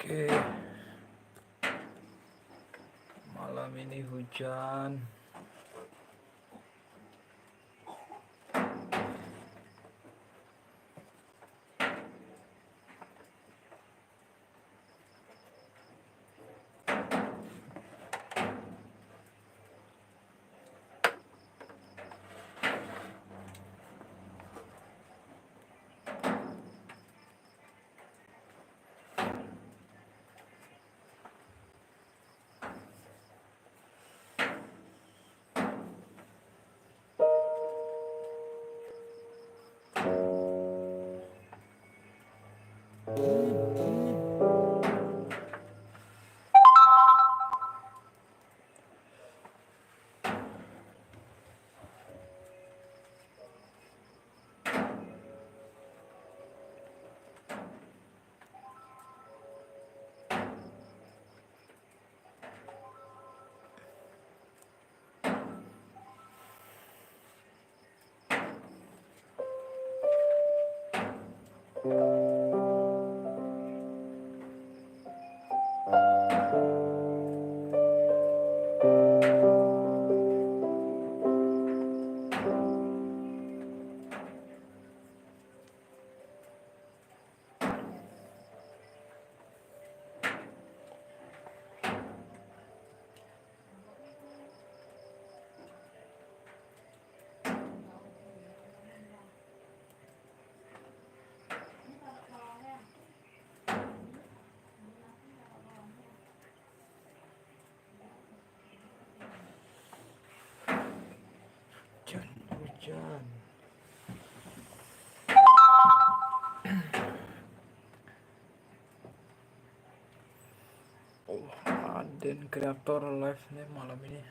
Oke, malam ini hujan. Hujan. Oh, Aden kreator live nih malam ini.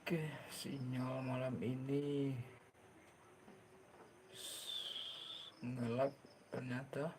Oke, sinyal malam ini gelap ternyata.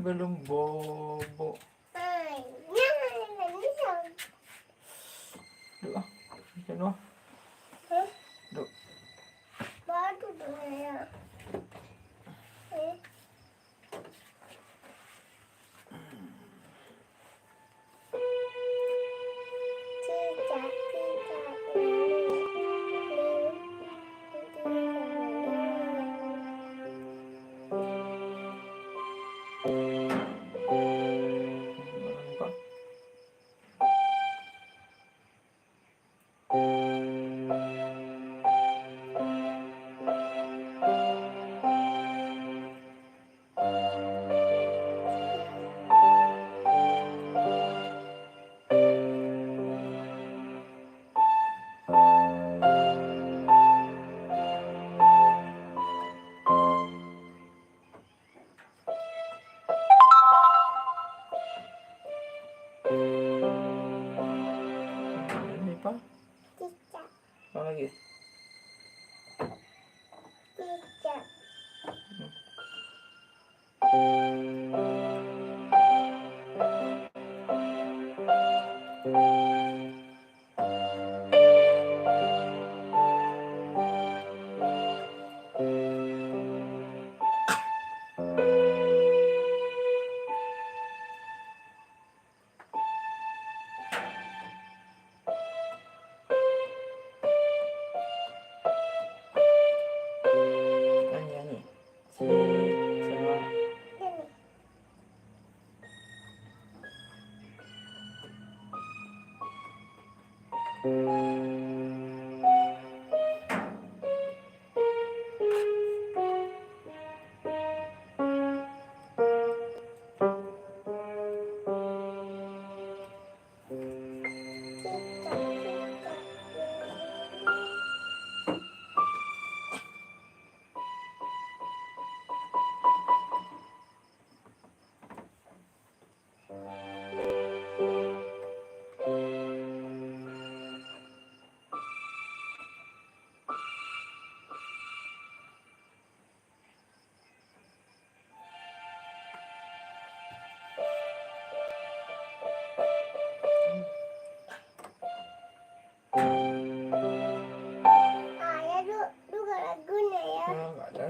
Belum bobo. Duh, bikin doh. Duh. Baru dong ya. Cicak, cicak,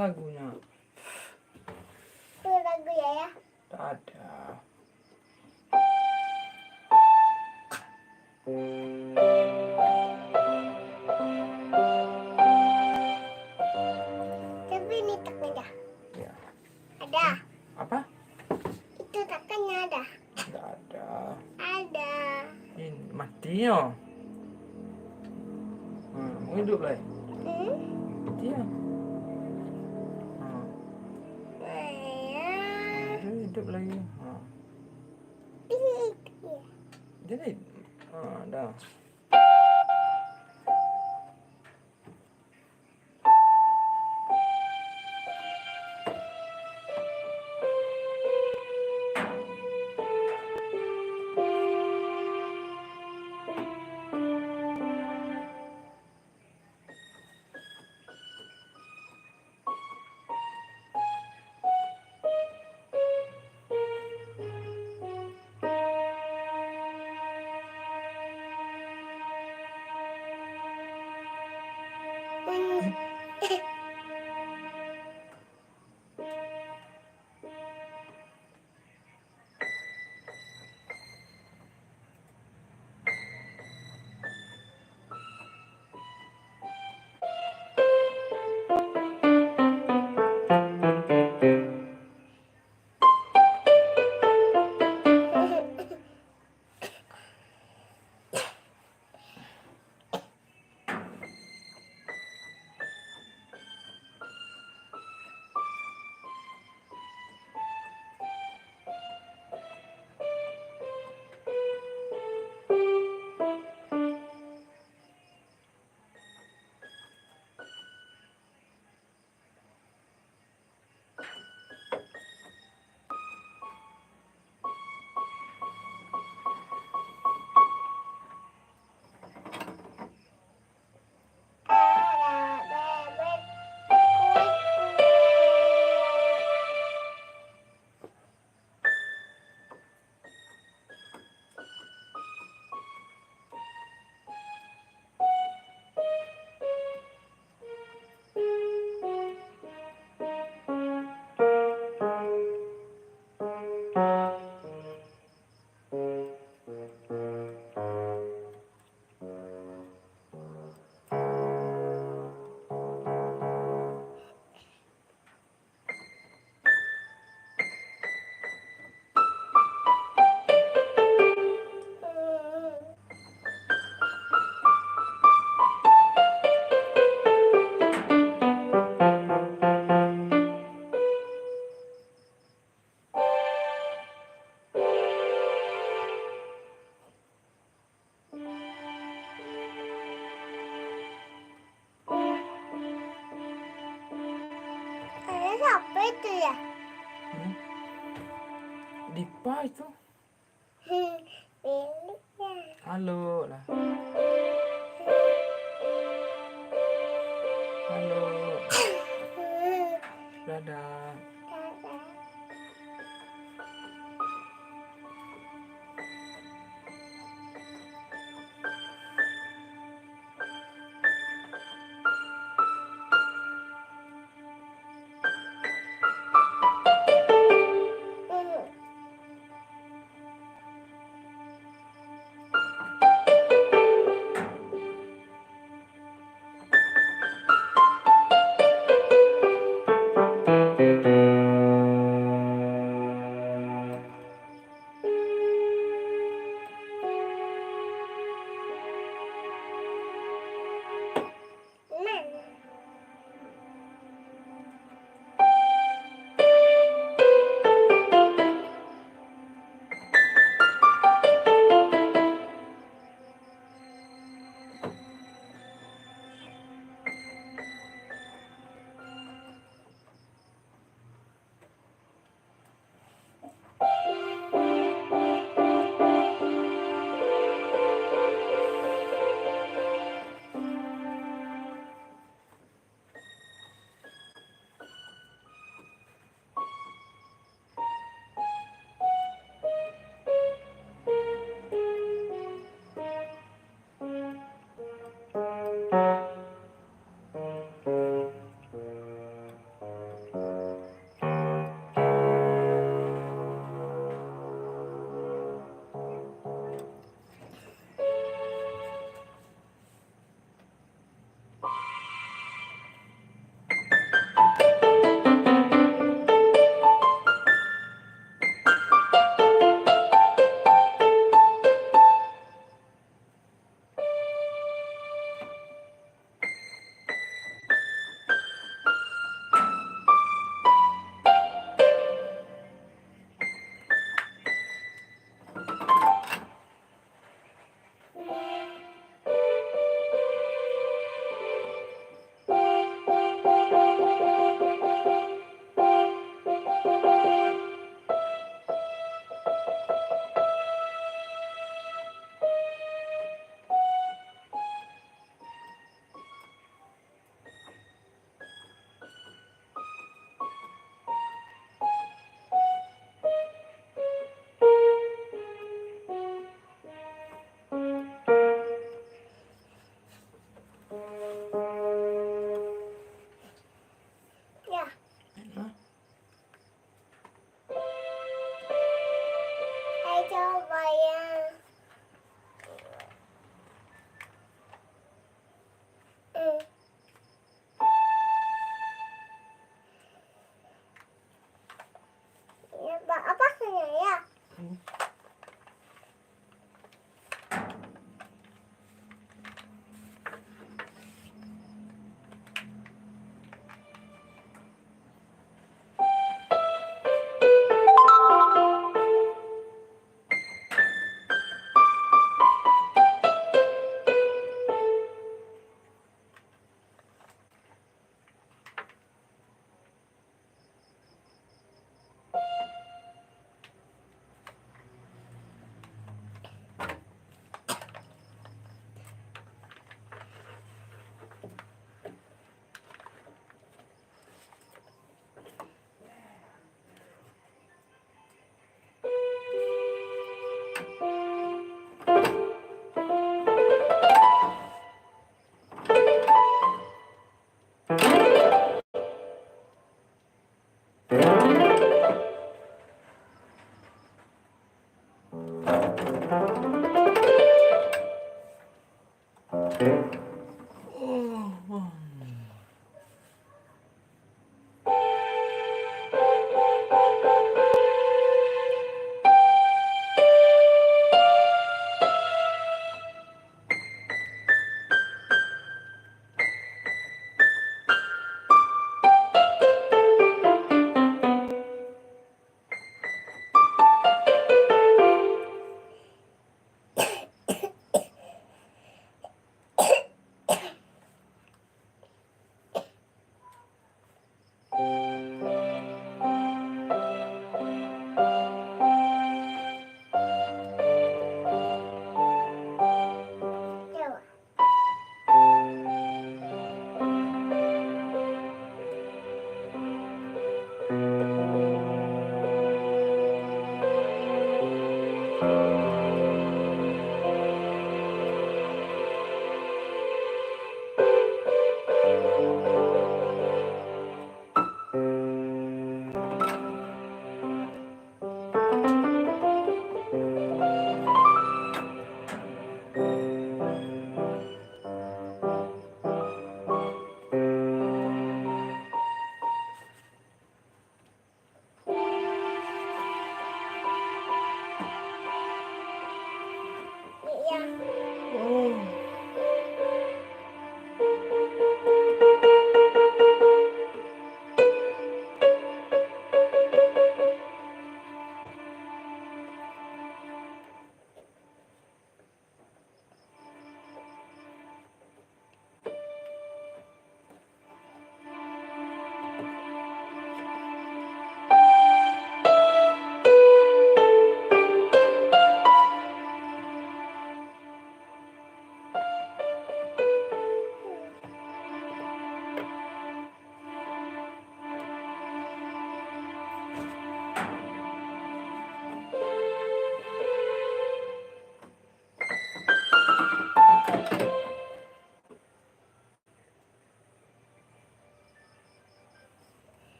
lagunya. Itu lagu ya. Tak ada. Tapi ini taknya Ya. ada. Apa? Itu taknya ada. Tidak ada. Ada. Ini mati ya. Mau hidup lagi. Mati ya. Dia hidup lagi. Jadi, dah. Siapa itu ya? Dipa itu. Miliknya. Halo lah. Halo. Dadah.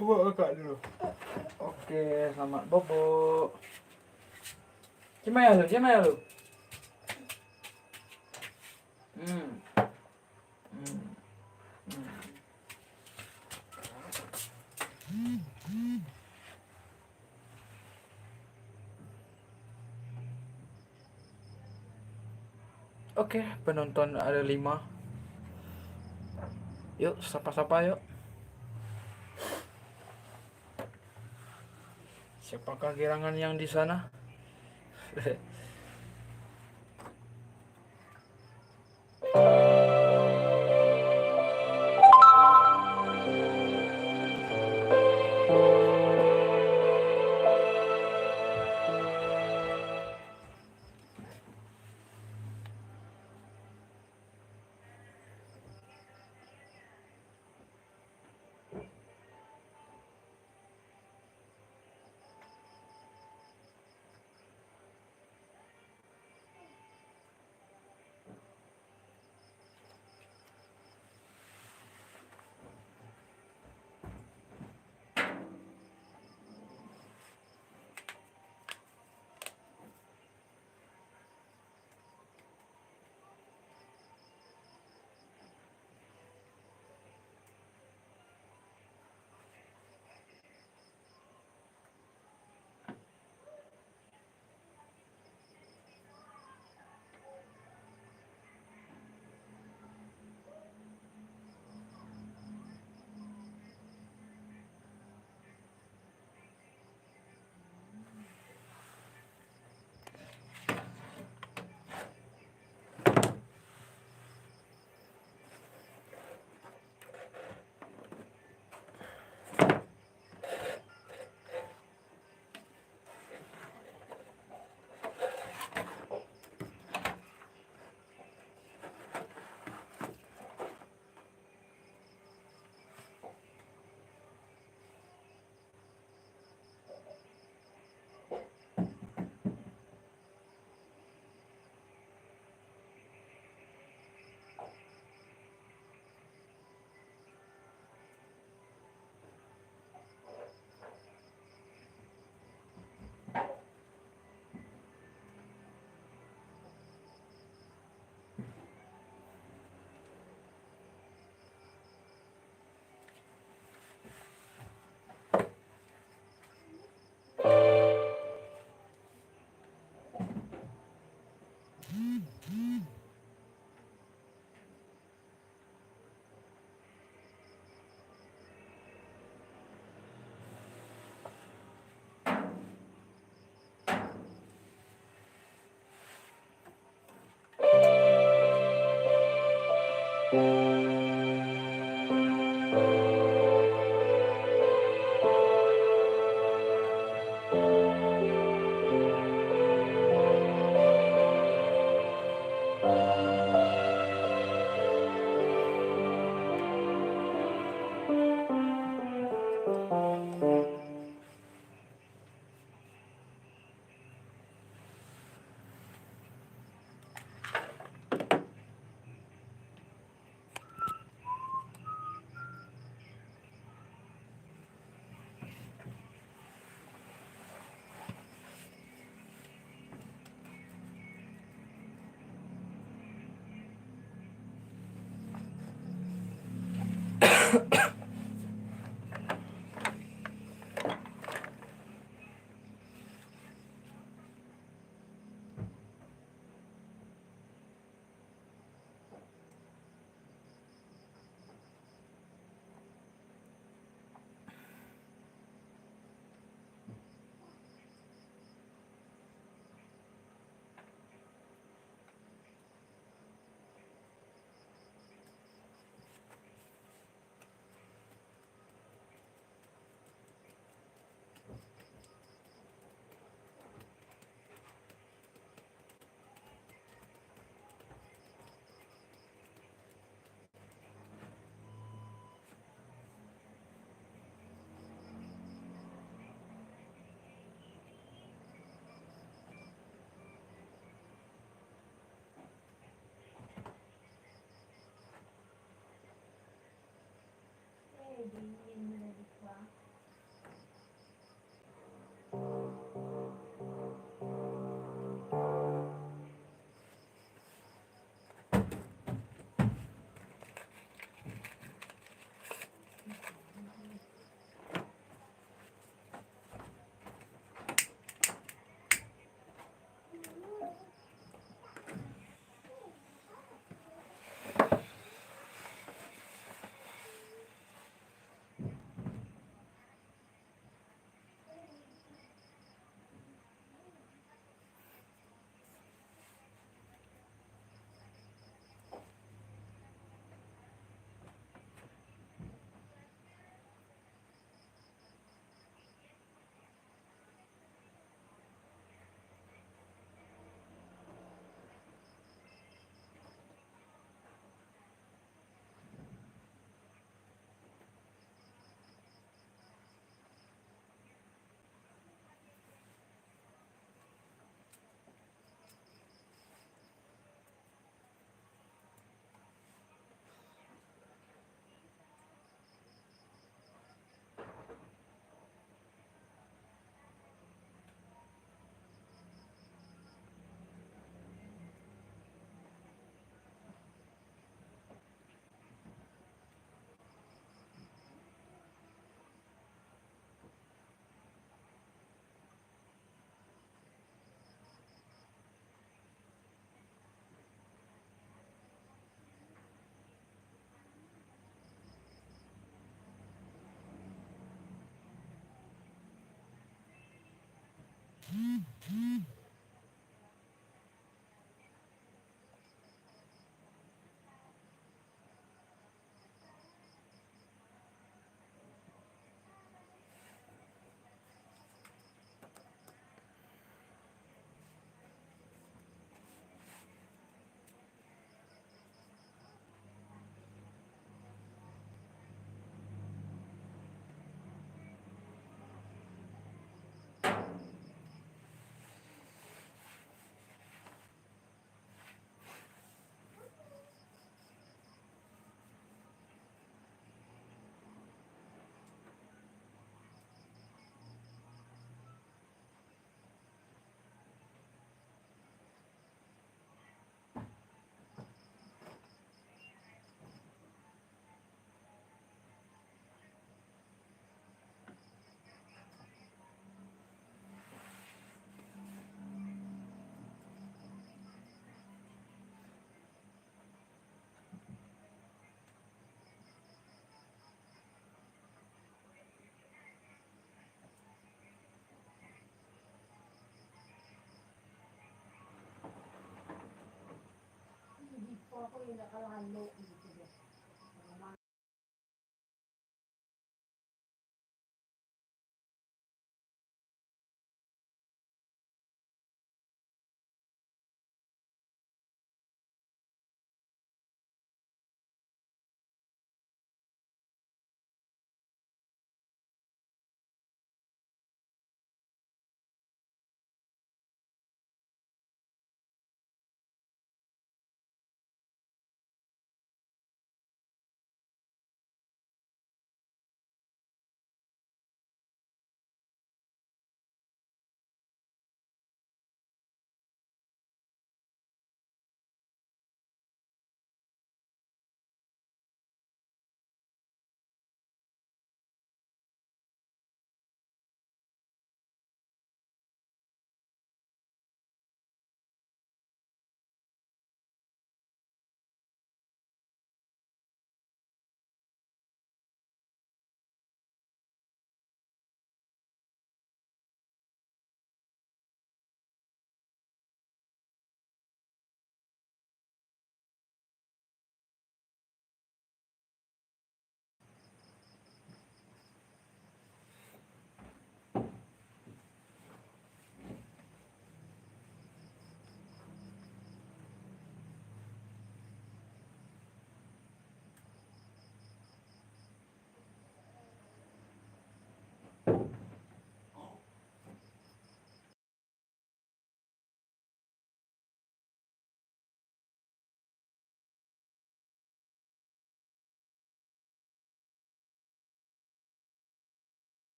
Bobo kakak dulu. Oke, selamat bobo. Gimana lu? Gimana lu? Hmm. Hmm. Oke, penonton ada 5. Yuk, sapa-sapa yuk. Siapakah gerangan yang di sana?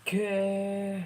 Oke.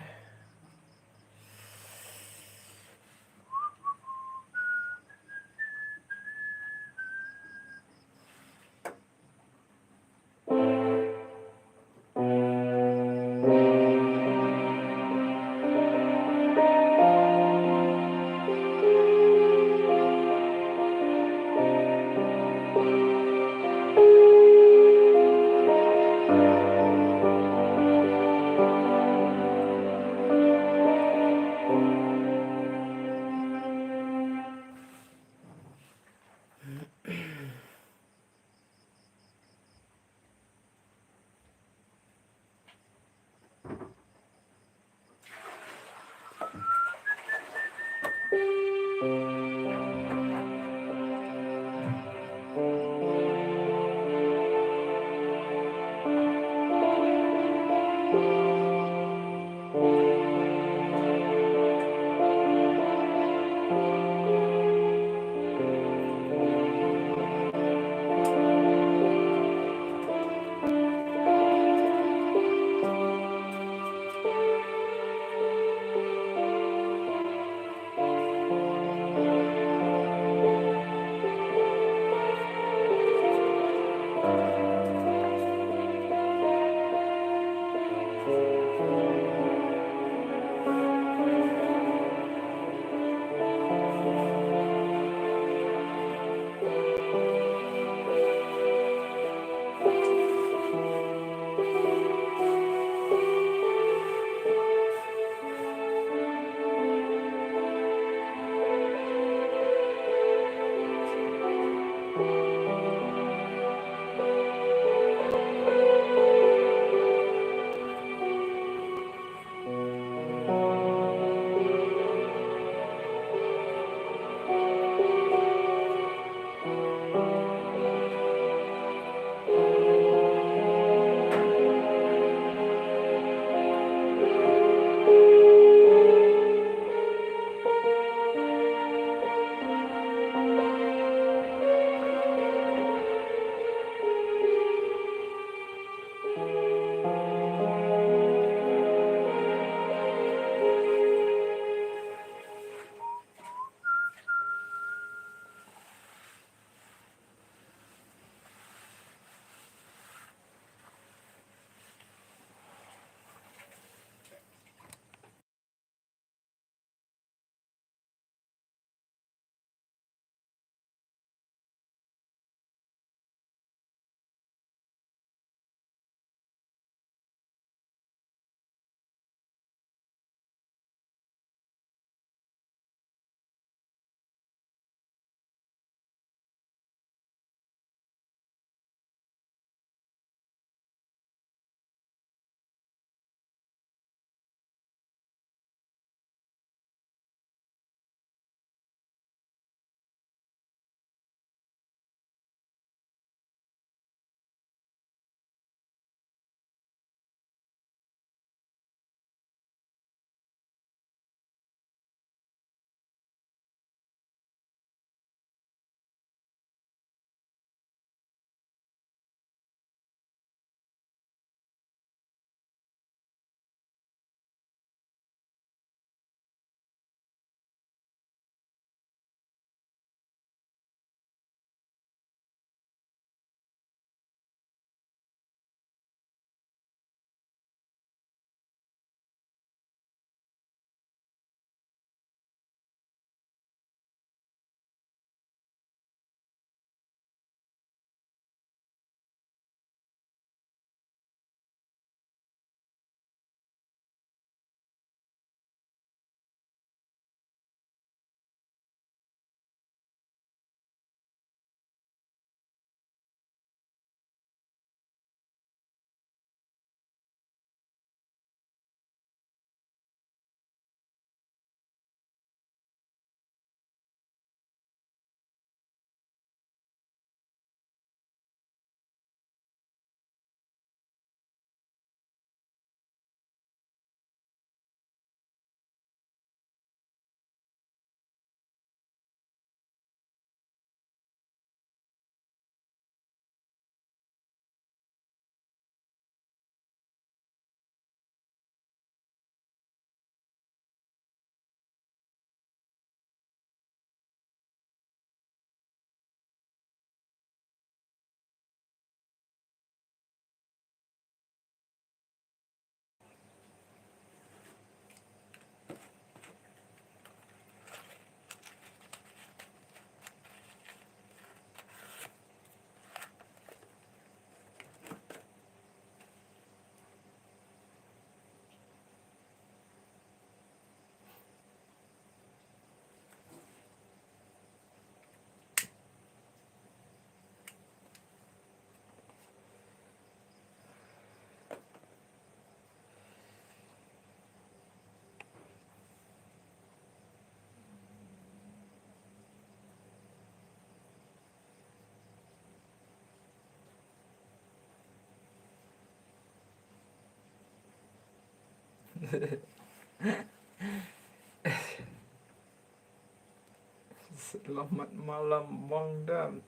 Selamat malam Bang Dam.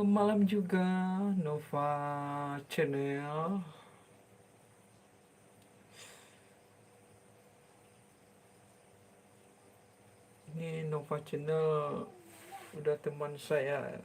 Malam juga Nova Channel. Ini Nova Channel udah teman saya.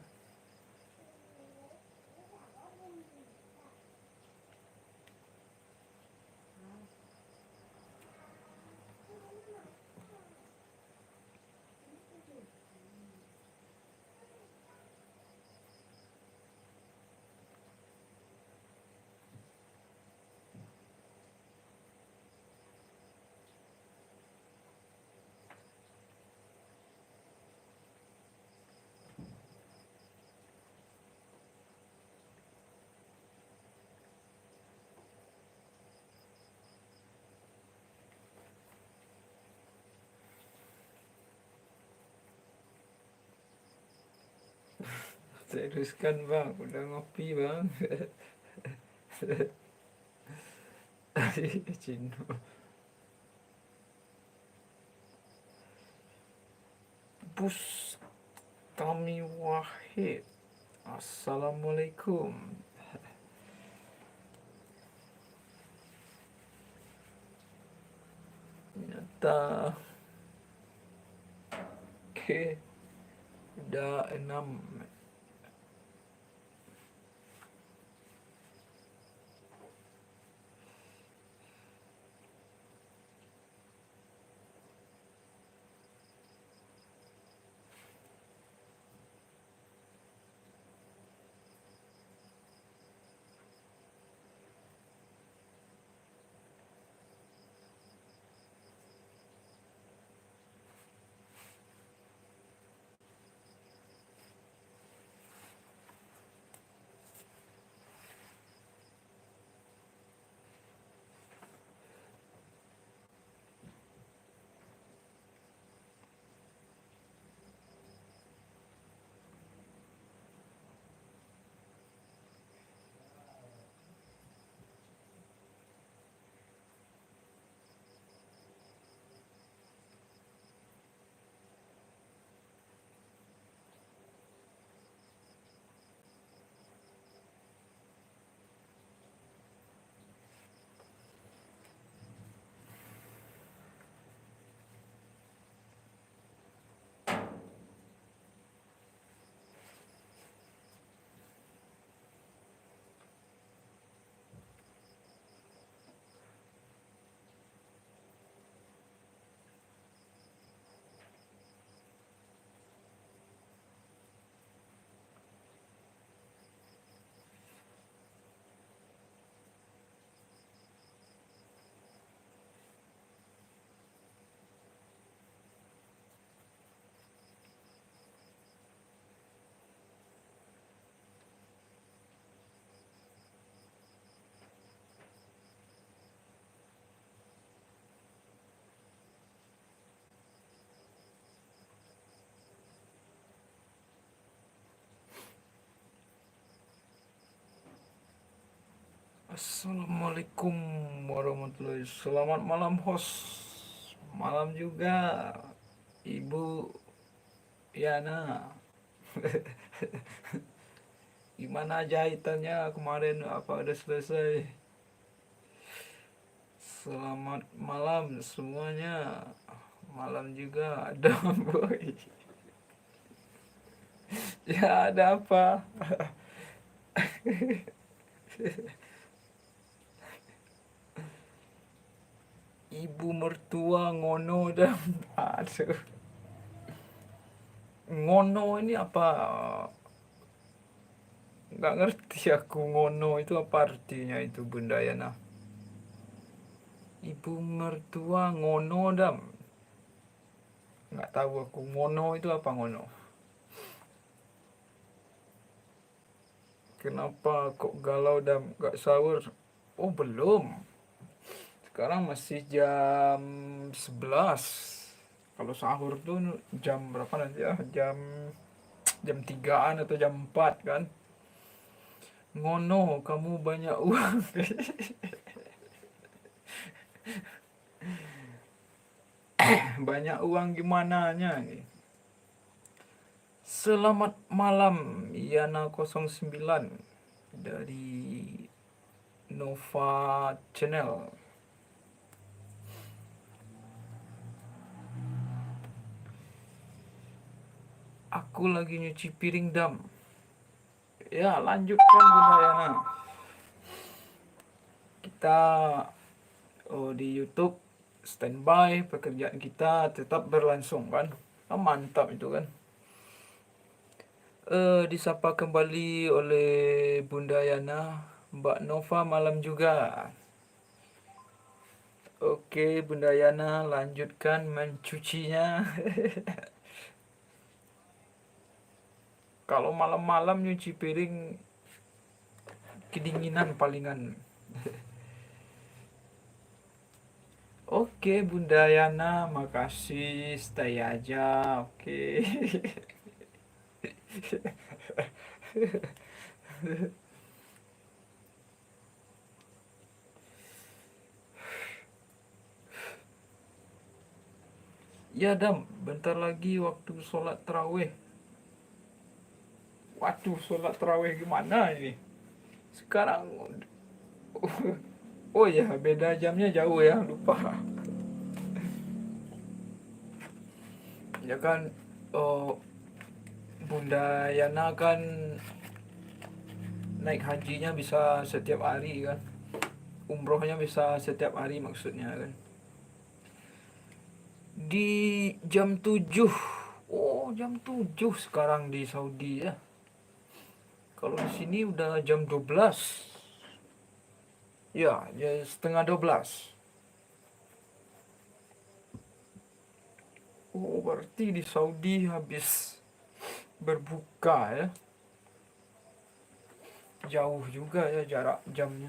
Teruskan Bang, udah ngopi Bang. Cino. Bus Tami Wahid. Assalamualaikum. Ternyata oke, udah 6. Assalamualaikum warahmatullahi wabarakatuh. Selamat malam host. Malam juga Ibu Yana. Gimana jahitannya kemarin, apa udah selesai? Selamat malam semuanya. Malam juga ada boy. Ya ada apa? Ibu mertua ngono dan aduh. Ngono ini apa? Nggak ngerti aku, ngono itu apa artinya itu Bunda Yana? Ibu mertua ngono dam. Nggak tahu aku, ngono itu apa ngono? Kenapa kok galau dam? Nggak sahur? Oh belum. Sekarang masih jam 11. Kalau sahur tuh jam berapa nanti ya? Jam jam 3-an atau jam 4 kan. Ngono, kamu banyak uang. Banyak uang gimananya nih. Selamat malam Yana 09 dari Nova Channel. Aku lagi nyuci piring dam. Ya, lanjutkan Bunda Yana. Kita di YouTube standby, pekerjaan kita tetap berlangsung kan. Mantap itu kan. Disapa kembali oleh Bunda Yana, Mbak Nova malam juga. Oke, Bunda Yana lanjutkan mencucinya. Kalau malam-malam nyuci piring kedinginan palingan. Oke, Bunda Yana, makasih. Stay aja, oke. Ya, Dam, bentar lagi waktu sholat tarawih. Waduh, sholat tarawih gimana ini? Sekarang, oh ya, beda jamnya jauh ya, lupa. Ya kan, oh, Bunda Yana kan naik hajinya bisa setiap hari kan. Umrohnya bisa setiap hari maksudnya kan. Di jam 7. Oh, jam 7 sekarang di Saudi ya. Kalau di sini udah jam 12. Ya, ya setengah 12. Oh, berarti di Saudi habis berbuka ya. Jauh juga ya jarak jamnya.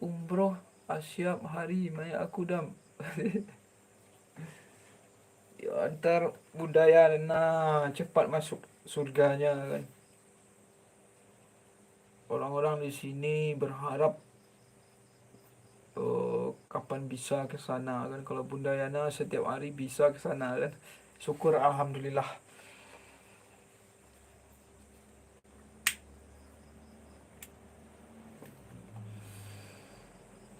Umroh Asyap hari Maya aku dam. Ya, ntar budaya cepat masuk surganya kan. Orang-orang di sini berharap kapan bisa ke sana kan. Kalau Bunda Yana setiap hari bisa ke sana kan. Syukur alhamdulillah.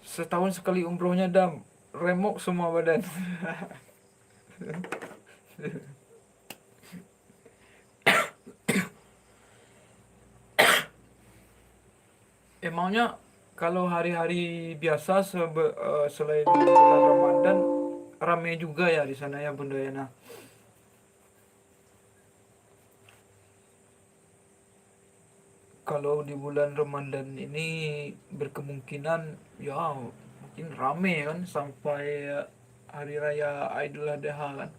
Setahun sekali umrohnya dam. Remuk semua badan. Emangnya kalau hari-hari biasa selain bulan Ramadan rame juga ya di sana ya Bunda Yana? Kalau di bulan Ramadan ini berkemungkinan ya mungkin rame kan sampai hari raya Idul Adha kan.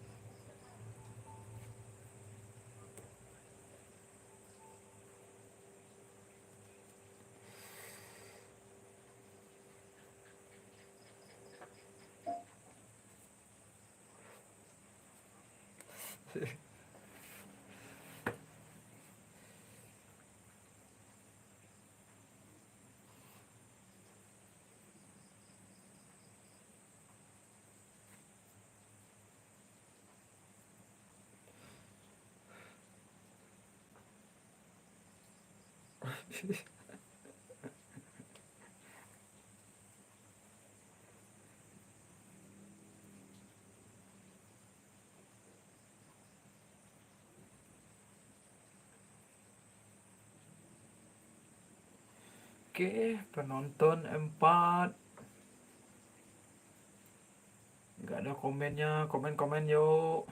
Oke, penonton 4. Nggak ada komennya, komen-komen yuk.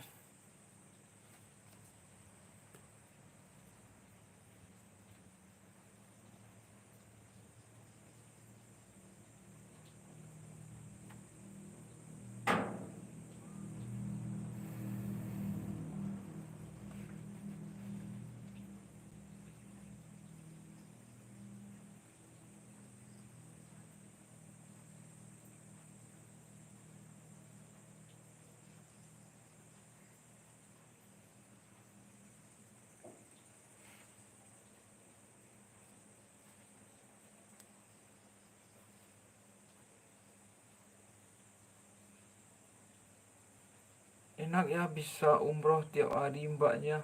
enak ya bisa umroh tiap hari mbaknya.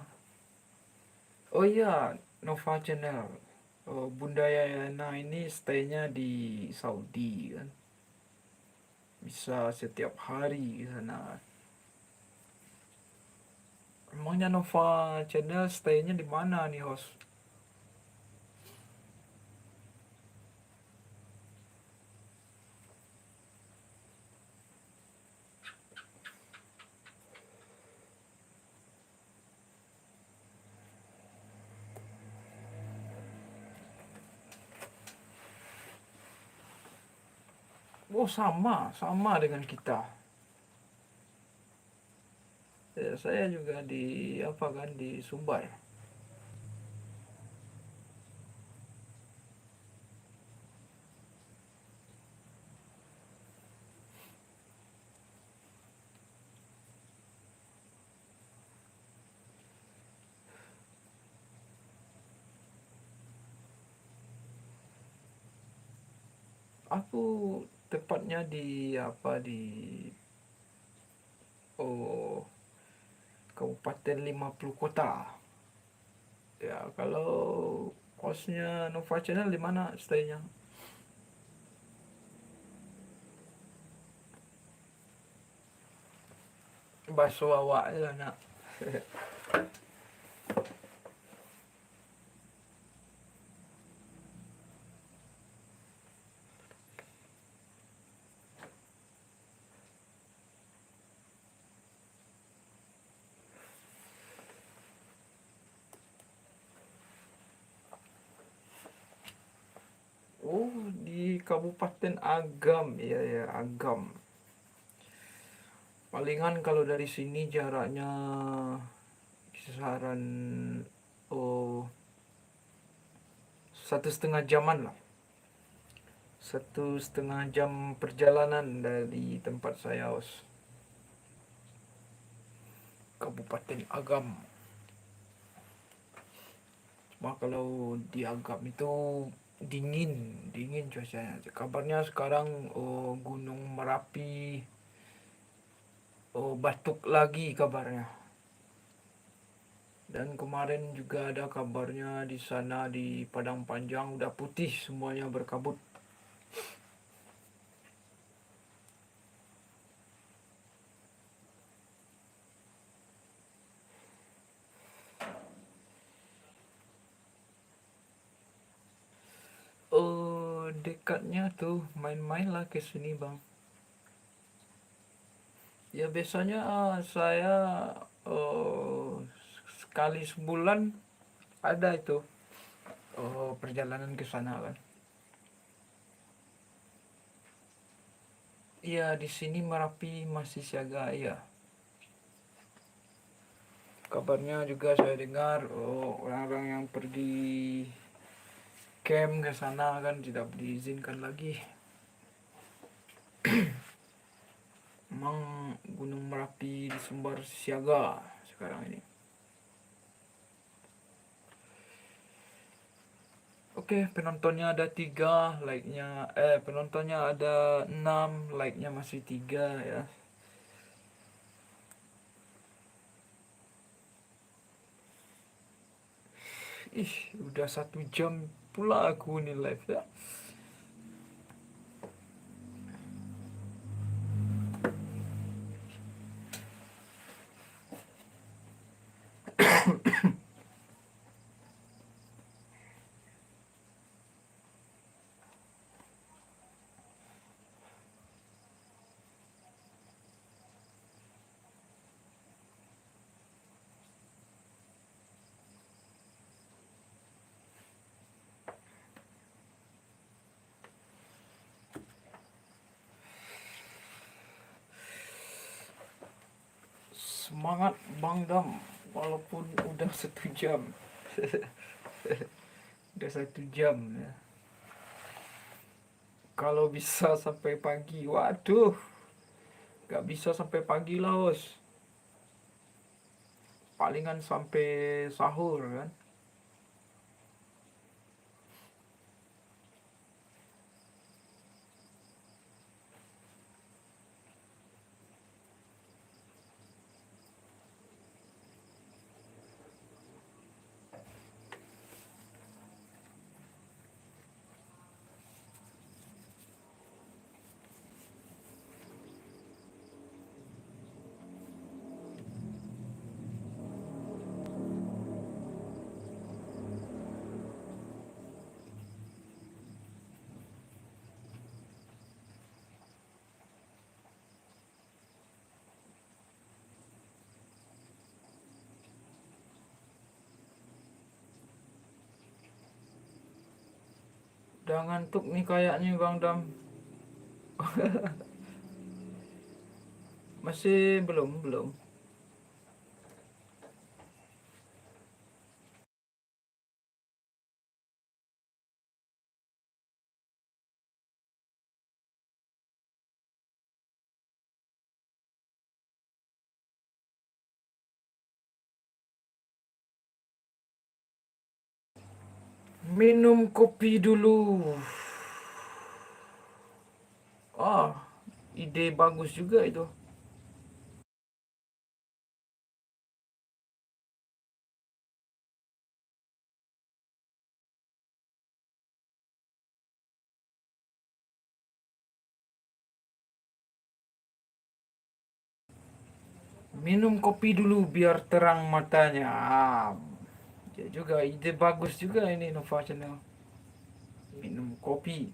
Oh iya, Nova Channel. Oh, Bunda Yana ini stay-nya di Saudi kan. Bisa setiap hari di sana. Emangnya Nova Channel stay-nya di mana nih, host? Oh, sama dengan kita. Ya, saya juga di apa kan di Sumbar. Aku tepatnya di apa di oh Kabupaten 50 kota. Ya, kalau hostnya Nova Channel di mana stay-nya? Bakso awak ya nak. Oh, di Kabupaten Agam. Ya ya, Agam. Palingan kalau dari sini jaraknya kisaran oh 1,5 jaman lah. 1,5 jam perjalanan dari tempat saya, host. Kabupaten Agam. Cuma kalau di Agam itu dingin, dingin cuacanya. Kabarnya sekarang Gunung Merapi batuk lagi kabarnya. Dan kemarin juga ada kabarnya di sana di Padang Panjang udah putih semuanya berkabut. Dekatnya tuh main-main lah ke sini bang. Ya biasanya saya uh, sekali sebulan ada itu perjalanan ke sana kan. Iya di sini Merapi masih siaga ya. Kabarnya juga saya dengar orang-orang yang pergi camp ke sana kan tidak diizinkan lagi. Memang Gunung Merapi di Sumbar siaga sekarang ini. Oke, penontonnya ada 3, like-nya penontonnya ada 6, like-nya masih 3 ya. Ih, udah 1 jam pula aku nih live ya. Semangat Bang Dam, walaupun udah 1 jam. Udah 1 jam ya. Kalau bisa sampai pagi, waduh, gak bisa sampai pagi lah bos. Palingan sampai sahur kan. Udah ngantuk nih kayaknya Bang Dam. Masih belum. Minum kopi dulu. Ah, ide bagus juga itu. Minum kopi dulu biar terang matanya. Ya juga ide bagus juga ini Nova Channel. Minum kopi.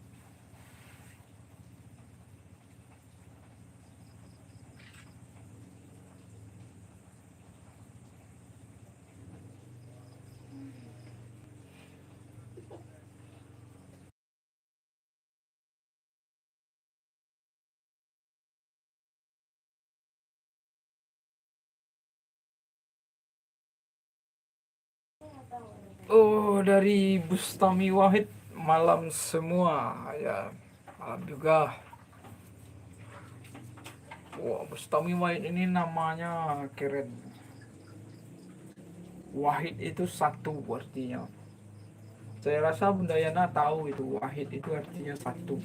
Oh, dari Bustami Wahid malam semua ya. Malam juga. Wah, Bustami Wahid ini namanya keren. Wahid itu satu artinya. Saya rasa Bunda Yana tahu itu Wahid itu artinya satu.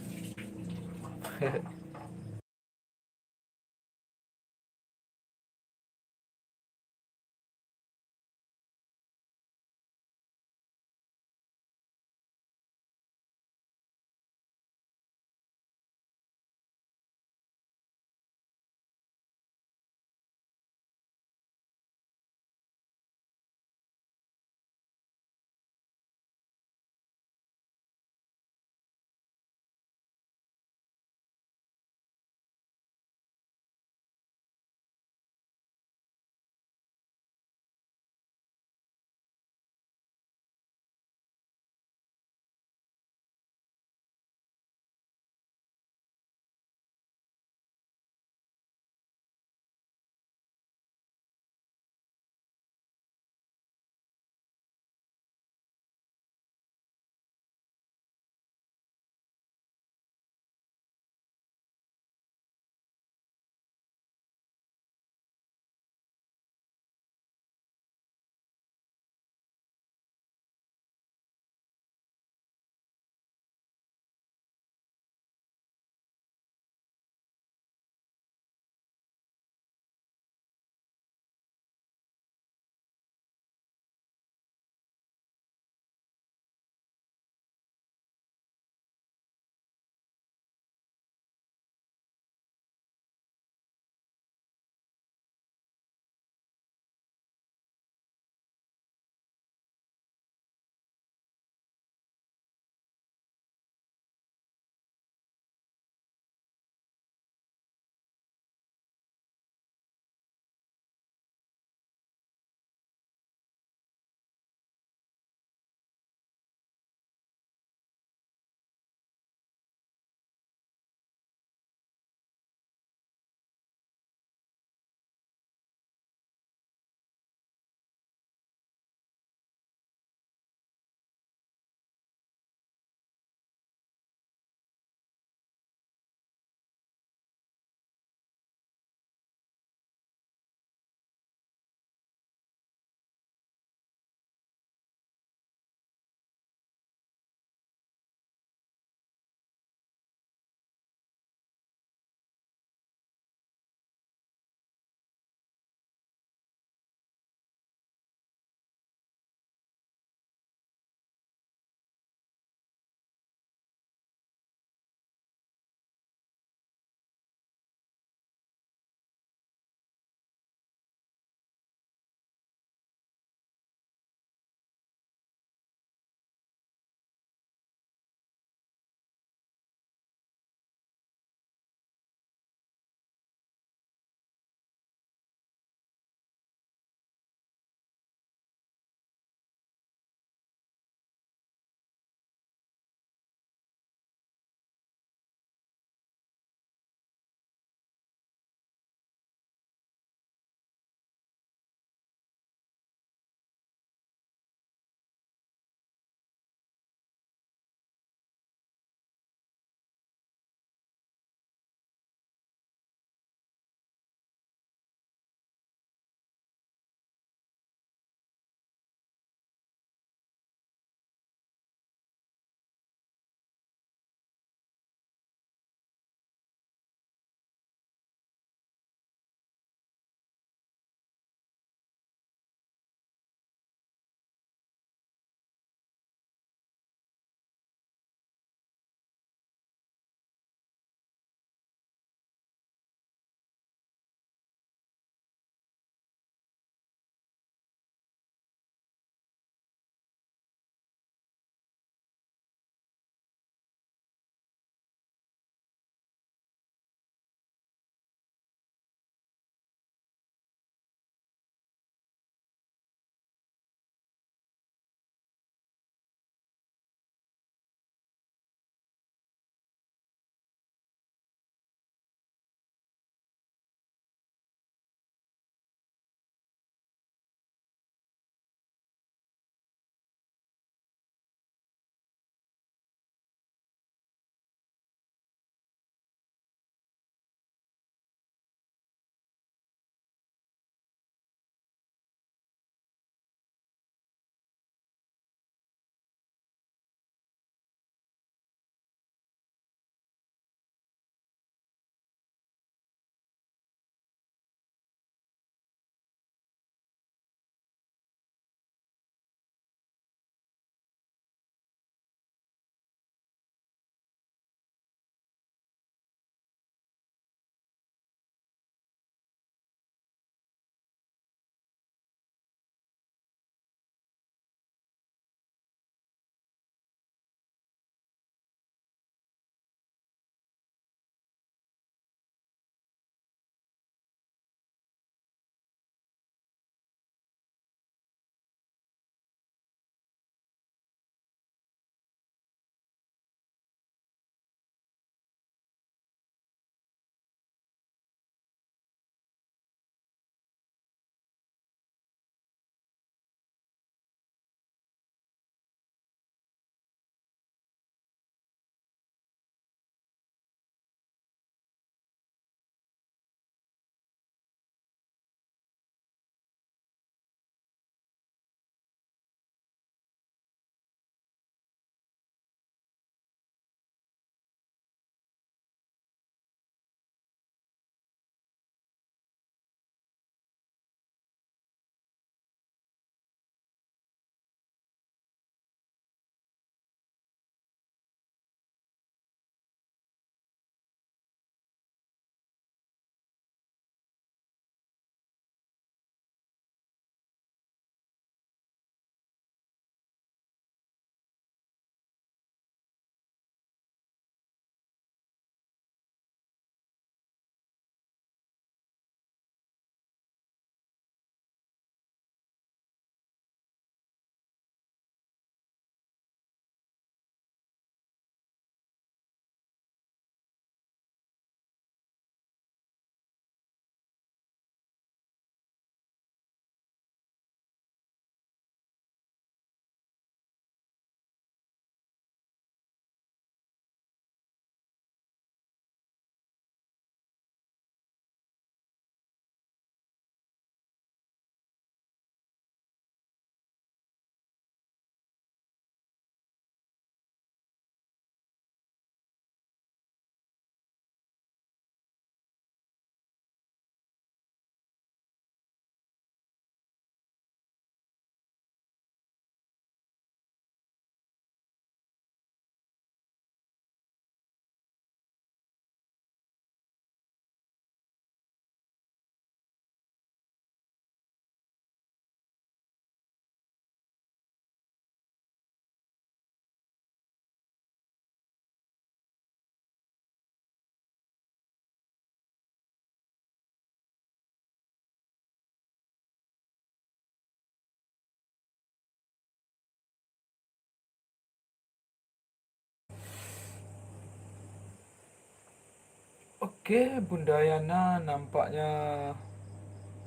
Oke, Bunda Yana nampaknya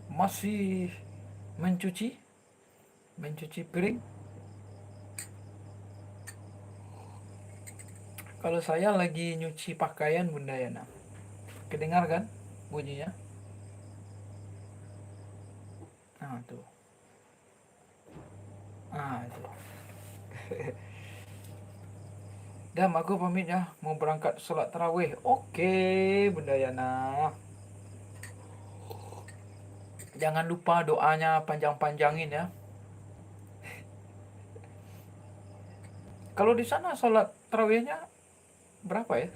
masih mencuci, mencuci piring. Kalau saya lagi nyuci pakaian Bunda Yana. Kedengar kan bunyinya? Nah, tuh. Ah, tuh. Dam, aku pamit ya, mau berangkat sholat tarawih. Oke, Bunda Yana. Jangan lupa doanya panjang-panjangin ya. Kalau di sana sholat tarawihnya berapa ya?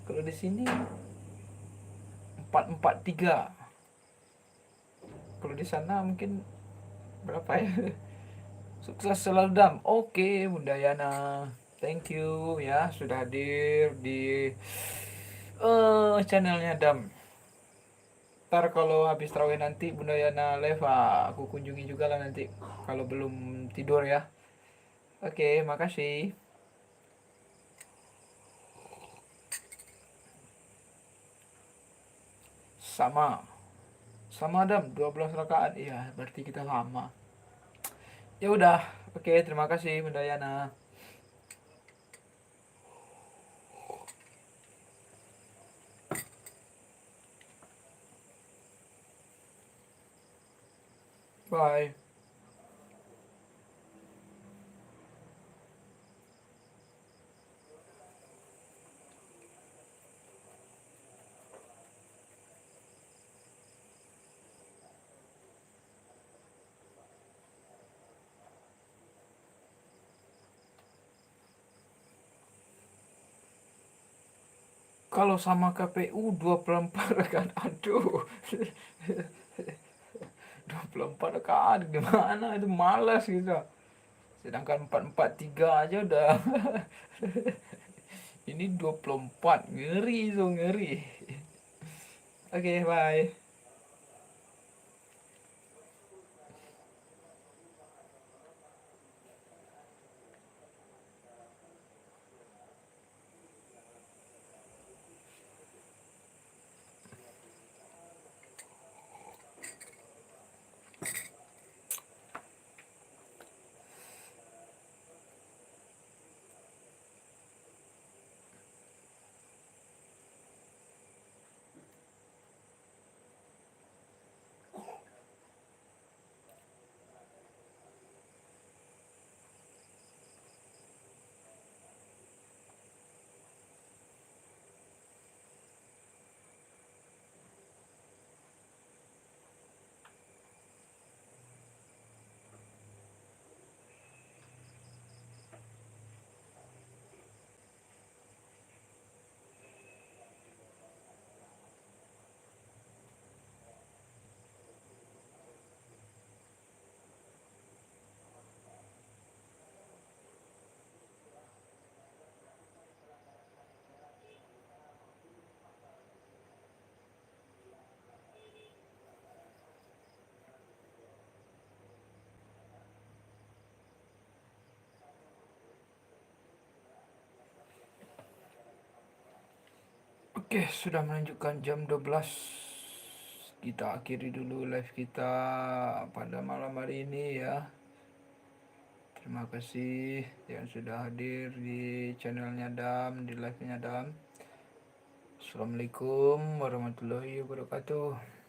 Kalau di sini 443. Kalau di sana mungkin berapa ya? Sukses selalu Dam. Oke, Bunda Yana. Thank you ya sudah hadir di channelnya Dam. Ntar kalau habis tarawih nanti Bunda Yana live, aku kunjungi juga lah nanti kalau belum tidur ya. Oke, makasih. Sama. Sama Dam, 12 rakaat. Iya, berarti kita sama. Ya udah. Oke, terima kasih Bunda Yana. Bye. Kalau sama KPU 24 kan, aduh. 24 rakaat gimana itu, malas gitu. Sedangkan 443 aja udah. Ini 24, ngeri tuh, ngeri. Oke, bye. Oke, sudah menunjukkan jam 12. Kita akhiri dulu live kita pada malam hari ini ya. Terima kasih yang sudah hadir di channelnya Dam, di live-nya Dam. Assalamualaikum warahmatullahi wabarakatuh.